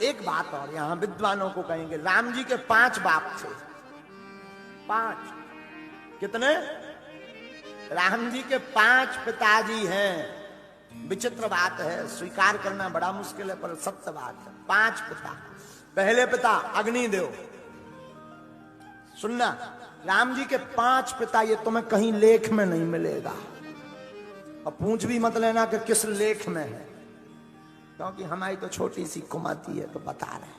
एक बात और यहां विद्वानों को कहेंगे, राम जी के 5 बाप थे। 5 कितने? राम जी के 5 पिताजी हैं। विचित्र बात है, स्वीकार करना बड़ा मुश्किल है, पर सत्य बात है। 5 पिता। पहले पिता अग्निदेव। सुनना, राम जी के 5 पिता, ये तुम्हें कहीं लेख में नहीं मिलेगा। और पूछ भी मत लेना कि किस लेख में है, क्योंकि हमारी तो छोटी सी कुमति है, तो बता रहे।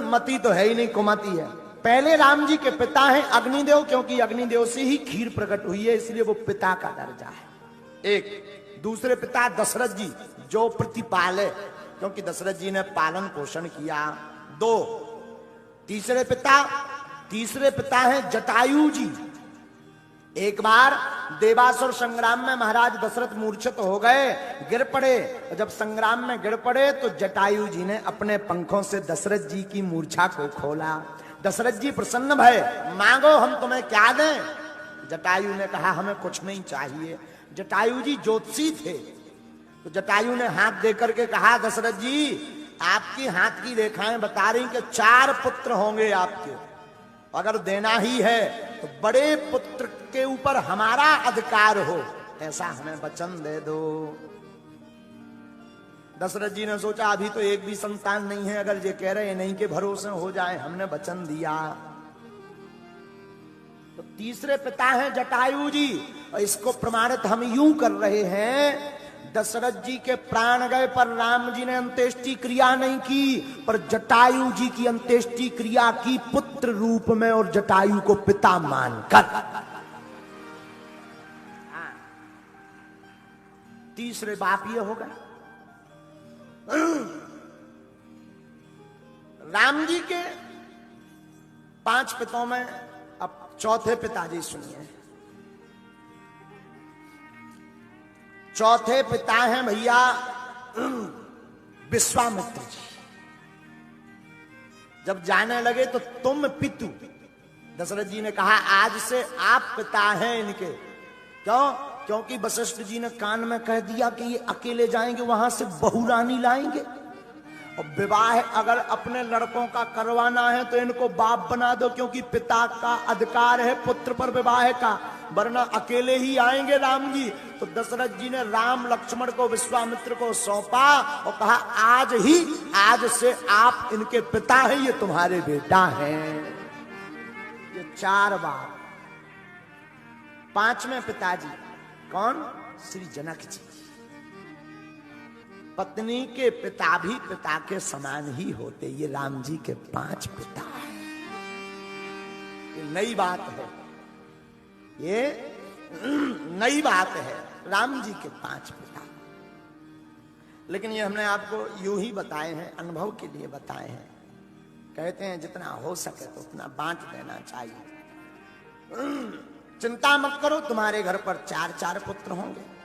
मति तो है ही नहीं, कुमति है। पहले राम जी के पिता हैं अग्निदेव, क्योंकि अग्निदेव से ही खीर प्रकट हुई है, इसलिए वो पिता का दर्जा है। एक। दूसरे पिता दशरथ जी, जो प्रतिपाले, क्योंकि दशरथ जी ने पालन पोषण किया। 2। तीसरे पिता हैं जटायु जी। एक बार देवासुर संग्राम में महाराज दशरथ मूर्छित हो गए, गिर पड़े। जब संग्राम में गिर पड़े तो जटायु जी ने अपने पंखों से दशरथ जी की मूर्छा को खोला। दशरथ जी प्रसन्न भय, मांगो हम तुम्हें क्या दें। जटायु ने कहा हमें कुछ नहीं चाहिए। जटायु जी ज्योतिषी थे, तो जटायु ने हाथ देकर के कहा, दशरथ जी आपकी हाथ की रेखाएं बता रही कि 4 पुत्र होंगे आपके। अगर देना ही है तो बड़े पुत्र के ऊपर हमारा अधिकार हो, ऐसा हमें वचन दे दो। दशरथ जी ने सोचा अभी तो एक भी संतान नहीं है, अगर ये कह रहे नहीं के भरोसे हो जाए, हमने वचन दिया। तो तीसरे पिता हैं जटायु जी, और इसको प्रमाणित हम यूं कर रहे हैं, दशरथ जी के प्राण गए पर राम जी ने अंत्येष्टि क्रिया नहीं की, पर जटायु जी की अंत्येष्टि क्रिया की पुत्र रूप में, और जटायु को पिता मानकर। तीसरे बाप ये हो गए। राम जी के 5 पिताओं में अब चौथे पिताजी सुनिए। चौथे पिता हैं भैया विश्वामित्र जी। जब जाने लगे तो तुम पितु, दशरथ जी ने कहा आज से आप पिता हैं इनके। क्यों? क्योंकि वशिष्ठ जी ने कान में कह दिया कि ये अकेले जाएंगे, वहां से बहू रानी लाएंगे, और विवाह अगर अपने लड़कों का करवाना है तो इनको बाप बना दो, क्योंकि पिता का अधिकार है पुत्र पर विवाह का, वरना अकेले ही आएंगे राम जी। तो दशरथ जी ने राम लक्ष्मण को विश्वामित्र को सौंपा और कहा आज से आप इनके पिता हैं, ये तुम्हारे बेटा हैं। ये 4 बाप। 5वें पिताजी कौन? श्री जनक जी। पत्नी के पिता भी पिता के समान ही होते, ये राम जी के 5 पिता हैं। ये नई बात है, ये नई बात है, राम जी के 5 पिता। लेकिन ये हमने आपको यूं ही बताए हैं, अनुभव के लिए बताए हैं। कहते हैं जितना हो सके तो उतना बांट देना चाहिए। चिंता मत करो, तुम्हारे घर पर 4-4 पुत्र होंगे।